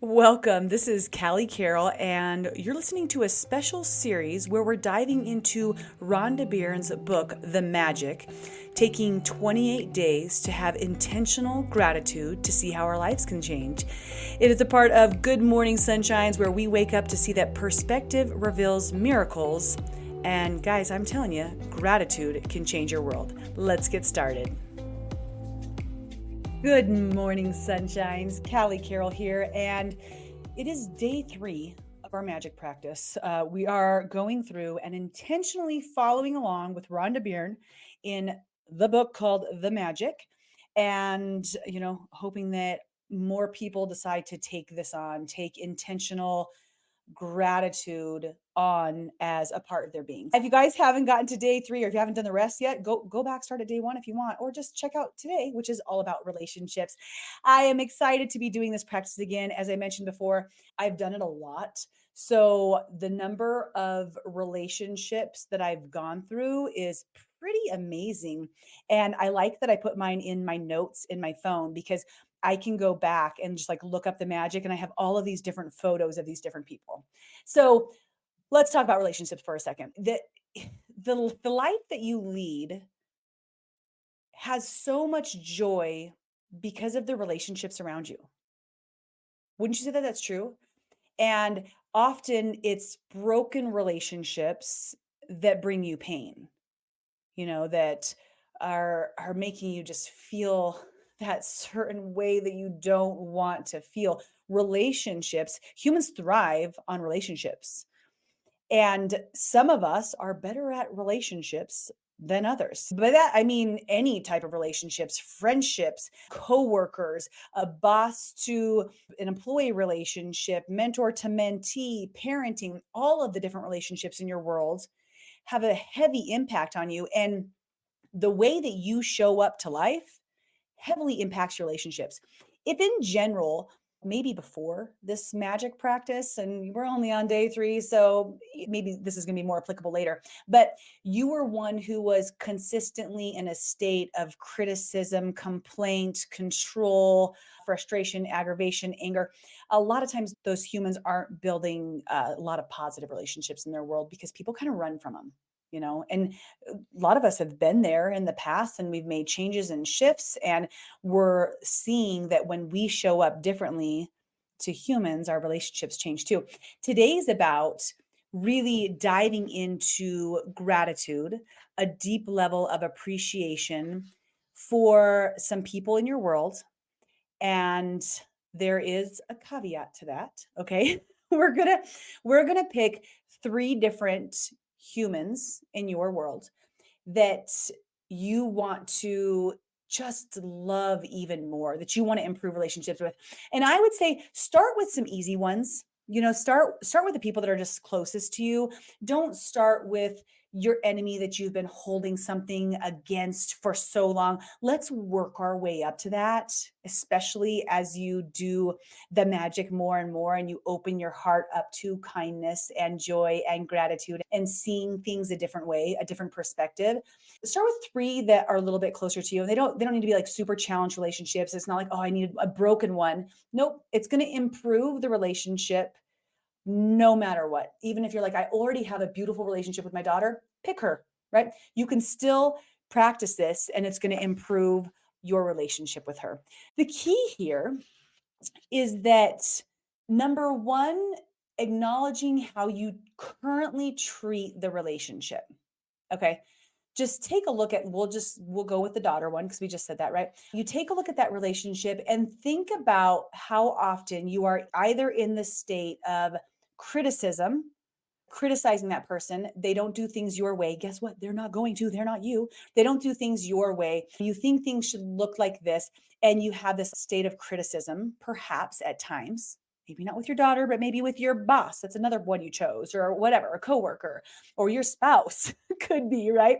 Welcome. This is Callie Carroll, and you're listening to a special series where we're diving into Rhonda Byrne's book, The Magic, taking 28 days to have intentional gratitude to see how our lives can change. It is a part of Good Morning Sunshines where we wake up to see that perspective reveals miracles. And guys, I'm telling you, gratitude can change your world. Let's get started. Good morning, sunshines. Callie Carroll here, and it is day 3 of our magic practice. We are going through and intentionally following along with Rhonda Byrne in the book called The Magic, and hoping that more people decide to take this on, take intentional gratitude on as a part of their being. If you guys haven't gotten to day 3, or if you haven't done the rest yet, go back, start at day 1 if you want, or just check out today, which is all about relationships. I am excited to be doing this practice again. As I mentioned before, I've done it a lot. So the number of relationships that I've gone through is pretty amazing. And I like that I put mine in my notes in my phone because I can go back and just like look up the magic, and I have all of these different photos of these different people. So let's talk about relationships for a second. The life that you lead has so much joy because of the relationships around you. Wouldn't you say that that's true? And often it's broken relationships that bring you pain, that are making you just feel that certain way that you don't want to feel. Relationships, humans thrive on relationships. And some of us are better at relationships than others. By that, I mean any type of relationships, friendships, coworkers, a boss to an employee relationship, mentor to mentee, parenting, all of the different relationships in your world have a heavy impact on you. And the way that you show up to life heavily impacts your relationships. If in general, maybe before this magic practice, and we're only on day 3, so maybe this is going to be more applicable later, but you were one who was consistently in a state of criticism, complaint, control, frustration, aggravation, anger. A lot of times, those humans aren't building a lot of positive relationships in their world because people kind of run from them. And a lot of us have been there in the past, and we've made changes and shifts, and we're seeing that when we show up differently to humans, our relationships change too. Today's about really diving into gratitude, a deep level of appreciation for some people in your world. And there is a caveat to that, okay? We're going to pick 3 different humans in your world that you want to just love even more, that you want to improve relationships with. And I would say start with some easy ones. Start with the people that are just closest to you. Don't start with your enemy that you've been holding something against for so long. Let's work our way up to that, especially as you do the magic more and more, and you open your heart up to kindness and joy and gratitude and seeing things a different way, a different perspective. Start with 3 that are a little bit closer to you. They don't need to be like super challenged relationships. It's not like, oh, I need a broken one. Nope, it's going to improve the relationship no matter what. Even if you're like, I already have a beautiful relationship with my daughter, pick her, right? You can still practice this, and it's going to improve your relationship with her. The key here is that number 1, acknowledging how you currently treat the relationship. Okay. Just take a look at, we'll go with the daughter one because we just said that, right? You take a look at that relationship and think about how often you are either in the state of criticism, criticizing that person. They don't do things your way. Guess what? They're not going to. They're not you. They don't do things your way. You think things should look like this, and you have this state of criticism, perhaps at times. Maybe not with your daughter, but maybe with your boss. That's another one you chose, or whatever, a coworker, or your spouse could be, right?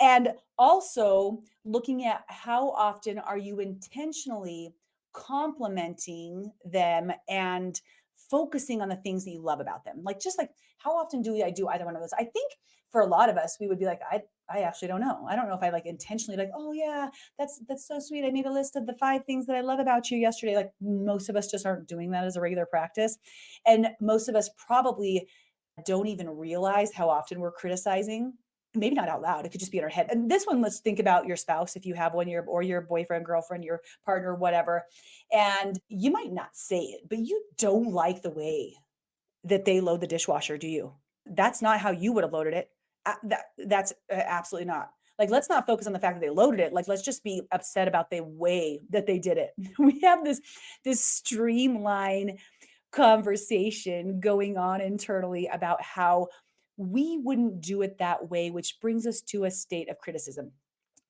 And also looking at how often are you intentionally complimenting them and focusing on the things that you love about them. Like, just like, how often do I do either one of those? I think for a lot of us, we would be like, I actually don't know. I don't know if I like intentionally like, oh yeah, that's so sweet. I made a list of the 5 things that I love about you yesterday. Like most of us just aren't doing that as a regular practice. And most of us probably don't even realize how often we're criticizing. Maybe not out loud. It could just be in our head. And this one, let's think about your spouse if you have one, or your boyfriend, girlfriend, your partner, whatever. And you might not say it, but you don't like the way that they load the dishwasher, do you? That's not how you would have loaded it. That's absolutely not. Like, let's not focus on the fact that they loaded it. Like, let's just be upset about the way that they did it. We have this streamline conversation going on internally about how we wouldn't do it that way, which brings us to a state of criticism.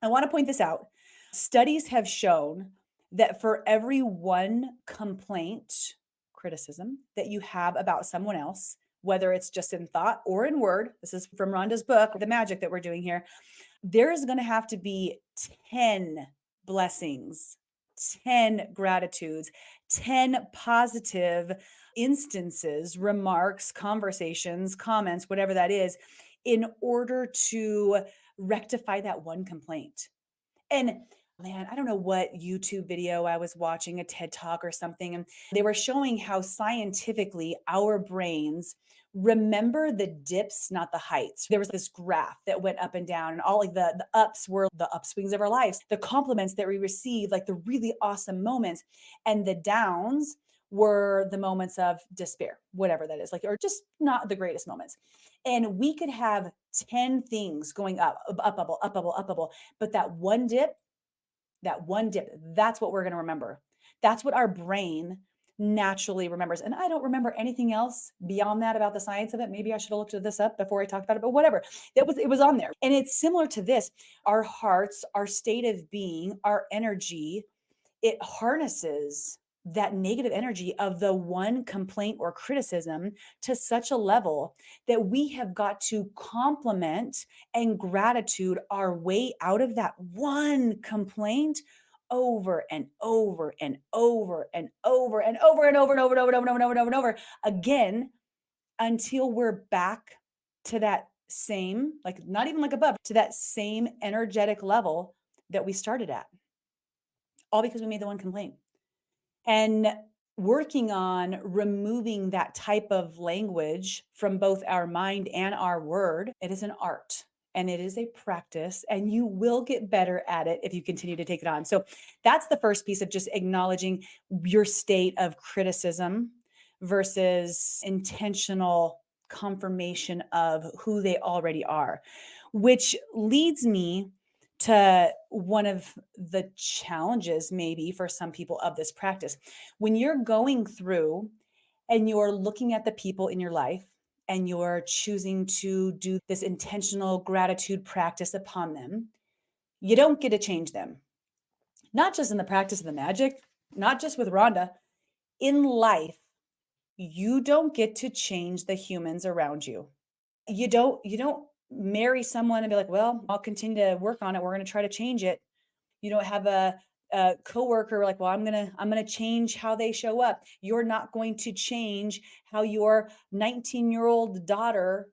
I want to point this out. Studies have shown that for every one complaint, criticism that you have about someone else, whether it's just in thought or in word, this is from Rhonda's book, The Magic that we're doing here, there is going to have to be 10 blessings, 10 gratitudes, 10 positive instances, remarks, conversations, comments, whatever that is, in order to rectify that one complaint. And man, I don't know what YouTube video I was watching, a TED Talk or something, and they were showing how scientifically our brains remember the dips, not the heights. There was this graph that went up and down, and all like the ups were the upswings of our lives, the compliments that we received, like the really awesome moments, and the downs were the moments of despair, whatever that is, like, or just not the greatest moments. And we could have 10 things going up bubble, up bubble, up bubble, but that one dip, that's what we're going to remember. That's what our brain naturally remembers. And I don't remember anything else beyond that about the science of it. Maybe I should have looked this up before I talked about it, but whatever. It was on there. And it's similar to this. Our hearts, our state of being, our energy, it harnesses that negative energy of the one complaint or criticism to such a level that we have got to compliment and gratitude our way out of that one complaint over and over and over and over and over and over and over and over and over and over and over and over and over again until we're back to that same, like not even like above, to that same energetic level that we started at, all because we made the one complaint. And working on removing that type of language from both our mind and our word, it is an art and it is a practice, and you will get better at it if you continue to take it on. So that's the first piece of just acknowledging your state of criticism versus intentional confirmation of who they already are, which leads me to one of the challenges, maybe for some people, of this practice. When you're going through and you're looking at the people in your life and you're choosing to do this intentional gratitude practice upon them, you don't get to change them. Not just in the practice of the magic, not just with Rhonda, in life, you don't get to change the humans around you. You don't marry someone and be like, well, I'll continue to work on it. We're going to try to change it. You don't have a coworker like, well, I'm gonna change how they show up. You're not going to change how your 19-year-old daughter,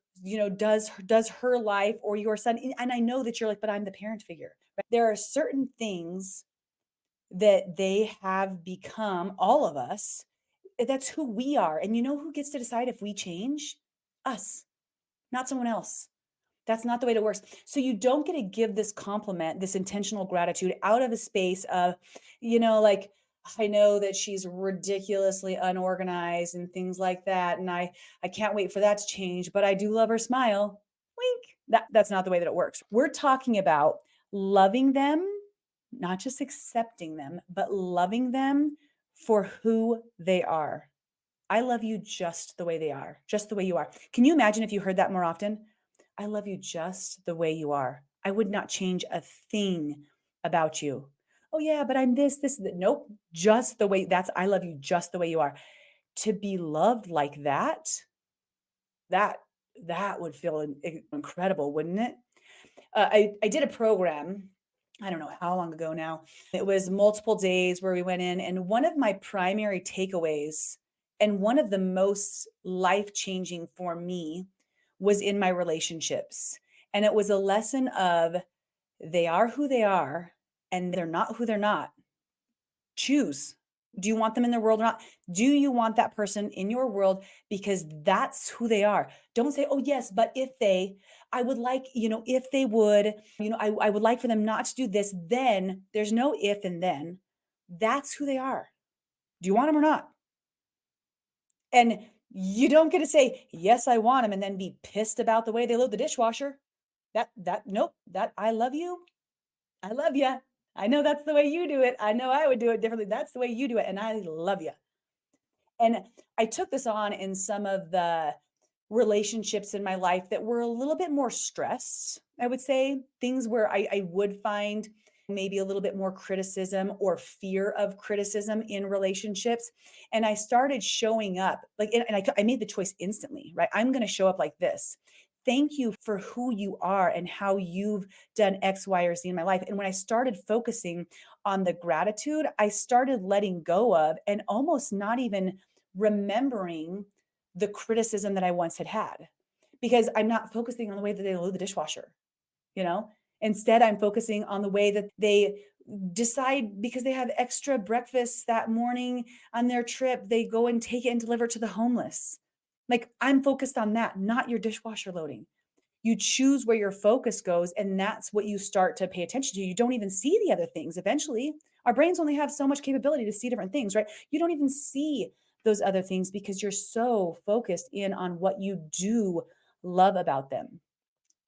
does her life, or your son. And I know that you're like, but I'm the parent figure. Right? There are certain things that they have become, all of us. That's who we are. And you know who gets to decide if we change? Us, not someone else. That's not the way it works. So you don't get to give this compliment, this intentional gratitude out of a space of, like, I know that she's ridiculously unorganized and things like that. And I can't wait for that to change, but I do love her smile. Wink. That's not the way that it works. We're talking about loving them, not just accepting them, but loving them for who they are. I love you just the way they are, just the way you are. Can you imagine if you heard that more often? I love you just the way you are. I would not change a thing about you. Oh yeah, but I'm this, that. Nope. Just the way I love you just the way you are. To be loved like that, that would feel incredible, wouldn't it? I did a program, I don't know how long ago now. It was multiple days where we went in, and one of my primary takeaways and one of the most life changing for me was in my relationships. And it was a lesson of they are who they are and they're not who they're not. Choose. Do you want them in their world or not? Do you want that person in your world because that's who they are? Don't say, "Oh, yes, but if they, I would like, if they would, I would like for them not to do this." Then there's no if and then. That's who they are. Do you want them or not? And you don't get to say, "Yes, I want them," and then be pissed about the way they load the dishwasher. Nope, that I love you. I love you. I know that's the way you do it. I know I would do it differently. That's the way you do it, and I love you. And I took this on in some of the relationships in my life that were a little bit more stressed, I would say. Things where I would find maybe a little bit more criticism or fear of criticism in relationships. And I started showing up like, and I made the choice instantly, right? I'm going to show up like this. Thank you for who you are and how you've done X, Y, or Z in my life. And when I started focusing on the gratitude, I started letting go of and almost not even remembering the criticism that I once had had because I'm not focusing on the way that they load the dishwasher, you know? Instead, I'm focusing on the way that they decide because they have extra breakfast that morning on their trip, they go and take it and deliver it to the homeless. Like I'm focused on that, not your dishwasher loading. You choose where your focus goes, and that's what you start to pay attention to. You don't even see the other things. Eventually, our brains only have so much capability to see different things, right? You don't even see those other things because you're so focused in on what you do love about them.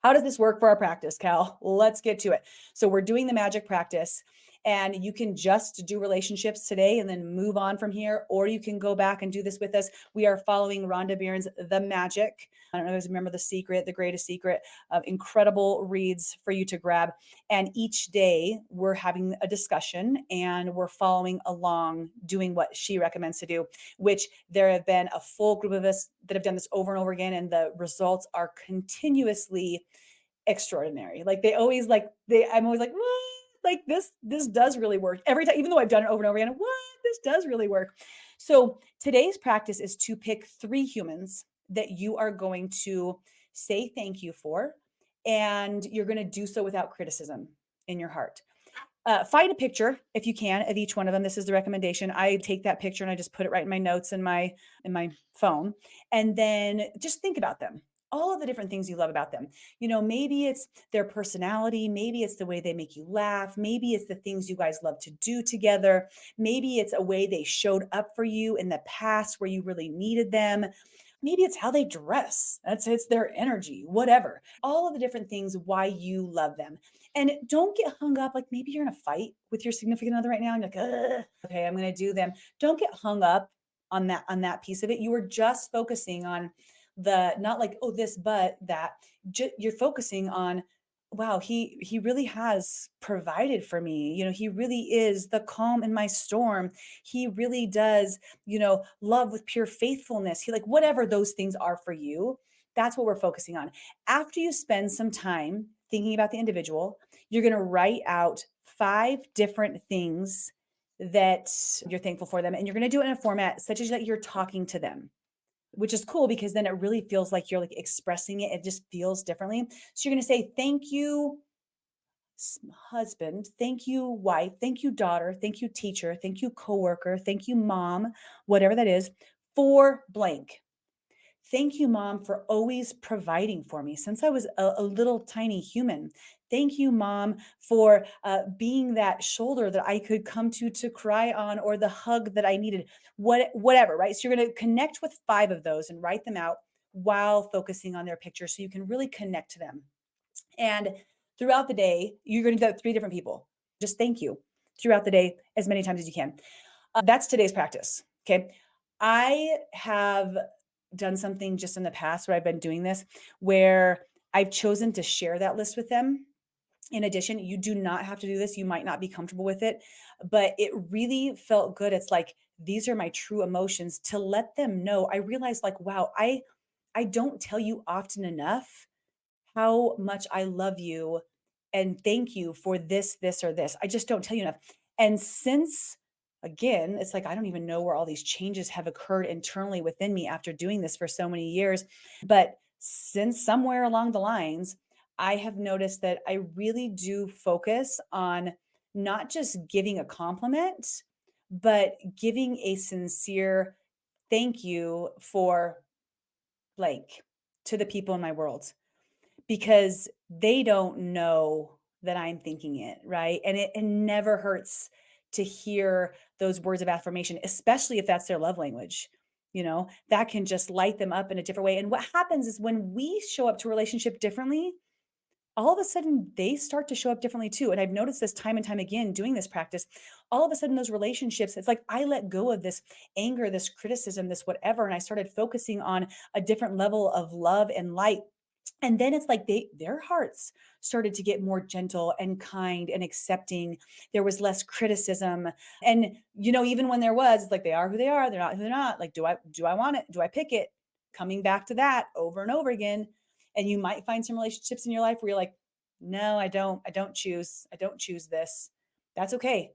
How does this work for our practice, Cal? Let's get to it. So, we're doing the magic practice, and you can just do relationships today and then move on from here, or you can go back and do this with us. We are following Rhonda Byrne's The Magic. I don't know if you guys remember The Secret, The Greatest Secret, incredible reads for you to grab. And each day we're having a discussion and we're following along doing what she recommends to do, which there have been a full group of us that have done this over and over again, and the results are continuously extraordinary. Like they always like they I'm always like, "What? Like this does really work." Every time, even though I've done it over and over again, what? This does really work. So, today's practice is to pick 3 humans that you are going to say thank you for, and you're going to do so without criticism in your heart. Find a picture if you can of each one of them. This is the recommendation. I take that picture and I just put it right in my notes in my phone, and then just think about them. All of the different things you love about them. Maybe it's their personality, maybe it's the way they make you laugh, maybe it's the things you guys love to do together, maybe it's a way they showed up for you in the past where you really needed them. Maybe it's how they dress. It's their energy, whatever. All of the different things why you love them. And don't get hung up like maybe you're in a fight with your significant other right now and you're like, "Ugh, okay, I'm going to do them." Don't get hung up on that piece of it. You were just focusing on the not like, "Oh, this but that." You're focusing on, wow, he really has provided for me. He really is the calm in my storm. He really does, love with pure faithfulness. He like whatever those things are for you. That's what we're focusing on. After you spend some time thinking about the individual, you're going to write out 5 different things that you're thankful for them, and you're going to do it in a format such as that you're talking to them, which is cool because then it really feels like you're like expressing it. It just feels differently. So you're going to say, "Thank you, husband. Thank you, wife. Thank you, daughter. Thank you, teacher. Thank you, coworker. Thank you, mom," whatever that is, for blank. Thank you, mom, for always providing for me since I was a little tiny human. Thank you, mom, for being that shoulder that I could come to cry on, or the hug that I needed. Whatever, right? So you're going to connect with 5 of those and write them out while focusing on their picture, so you can really connect to them. And throughout the day, you're going to do that with 3 different people. Just thank you throughout the day as many times as you can. That's today's practice. Okay. I have done something just in the past where I've been doing this where I've chosen to share that list with them. In addition, you do not have to do this. You might not be comfortable with it, but it really felt good. It's like these are my true emotions to let them know. I realized like, wow, I don't tell you often enough how much I love you and thank you for this, this, or this. I just don't tell you enough. And since, again, it's like I don't even know where all these changes have occurred internally within me after doing this for so many years. But since somewhere along the lines, I have noticed that I really do focus on not just giving a compliment, but giving a sincere thank you for blank to the people in my world because they don't know that I'm thinking it, right? And it never hurts to hear those words of affirmation, especially if that's their love language. That can just light them up in a different way. And what happens is when we show up to a relationship differently, all of a sudden they start to show up differently too. And I've noticed this time and time again doing this practice. All of a sudden, those relationships, it's like I let go of this anger, this criticism, this whatever. And I started focusing on a different level of love and light. And then it's like their hearts started to get more gentle and kind and accepting. There was less criticism. And even when there was, it's like they are who they are, they're not who they're not. Like, do I want it? Do I pick it? Coming back to that over and over again. And you might find some relationships in your life where you're like, no, I don't. I don't choose this. That's okay.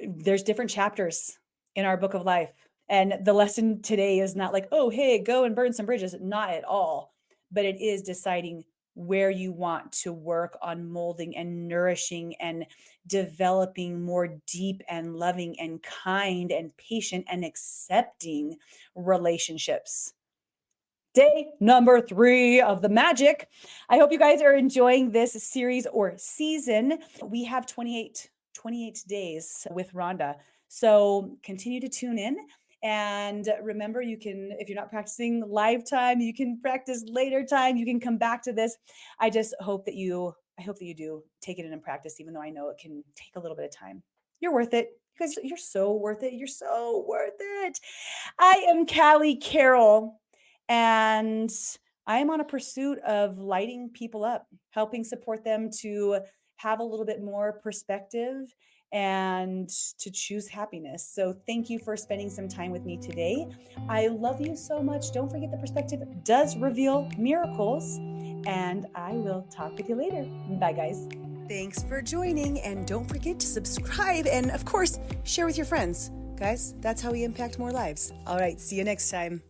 There's different chapters in our book of life. And the lesson today is not like, oh, hey, go and burn some bridges. Not at all. But it is deciding where you want to work on molding and nourishing and developing more deep and loving and kind and patient and accepting relationships. Day number 3 of the magic. I hope you guys are enjoying this series or season. We have 28 days with Rhonda. So continue to tune in. And remember, you can, if you're not practicing live time, you can practice later time. You can come back to this. I hope that you do take it in and practice, even though I know it can take a little bit of time. You're worth it. You guys, you're so worth it. You're so worth it. I am Callie Carroll. And I am on a pursuit of lighting people up, helping support them to have a little bit more perspective and to choose happiness. So thank you for spending some time with me today. I love you so much. Don't forget the perspective does reveal miracles. And I will talk with you later. Bye, guys. Thanks for joining. And don't forget to subscribe and, of course, share with your friends. Guys, that's how we impact more lives. All right. See you next time.